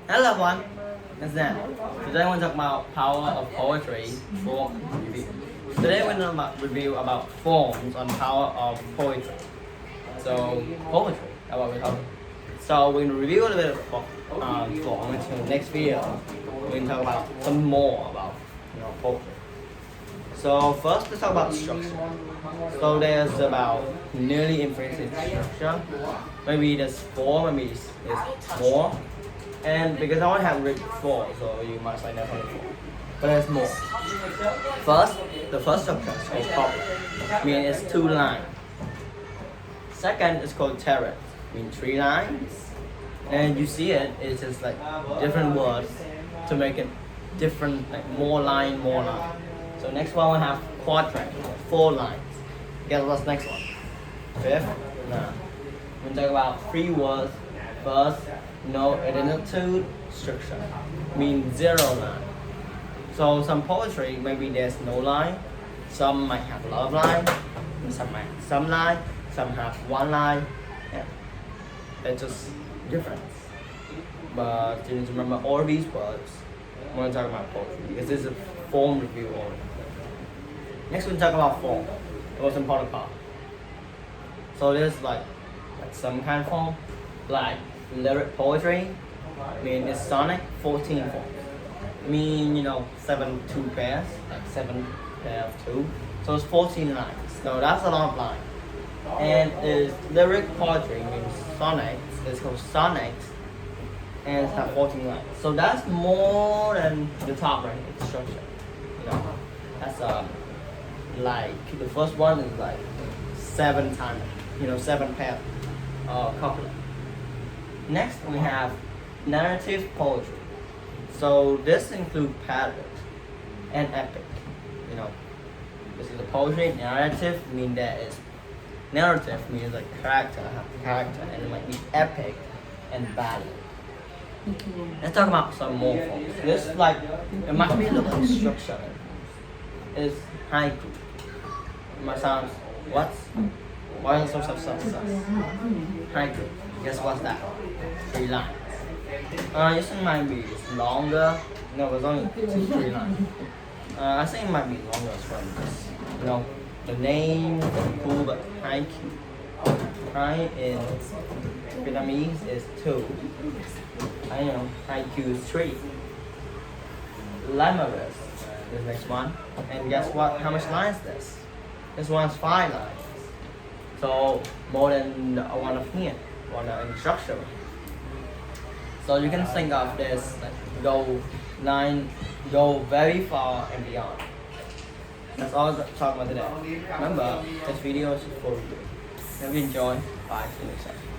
Hello everyone, it's Dan. Today I want to talk about power of poetry for review. Today we're going to review about forms on power of poetry. So poetry, that's what we're talking. So we're going to review a little bit of form in the next video. We're going to talk about some more about poetry. So first let's talk about structure. So there's about nearly infinite structure. Maybe there's four, maybe it's more. And because I only have written 4, so you must find that only 4. But there's more. The first structure is called couplet, meaning it's 2 lines. Second is called terrace, meaning 3 lines. And you see it's just like different words to make it different, like more line. So next one we have quadrant, 4 lines. Guess what's next one? Fifth, no. We talk about 3 words. First, no identity structure, means 0 line. So some poetry, maybe there's no line, some might have a lot of line, some might have some line, some have 1 line. Yeah. It's just difference. But you need to remember all these words when we talk about poetry, because this is a form review only. Next we talk about form, the most important part. So there's like some kind of form, like lyric poetry, mean it's sonic 14 forms. Mean 7 2 pairs, like 7 pairs of 2. So it's 14 lines. So that's a lot of lines. And is lyric poetry means sonics. It's called sonics, and it's have 14 lines. So that's more than the top right here, structure. That's like the first one is like 7 times, 7 pairs couplet. Next we have narrative poetry. So this includes pattern and epic. This is the poetry. Narrative means that is narrative means like character, and it might be epic and ballad. Let's talk about some more forms. This it might be a little bit structure. It's haiku. It might sound why is it so haiku? Guess what's that? 3 lines. This one might be longer. No, it's only 3 lines. I think it might be longer as well because the name is cool, but haiku. Hai in Vietnamese is 2. Haiku is 3. Lemurus is the next one. And guess what? How much lines is this? This one's 5 lines. So more than one of here, one instruction. So you can think of this go very far and beyond. That's all I'm talking about today. Remember, this video is for you. Hope you enjoy. Bye. See you next time.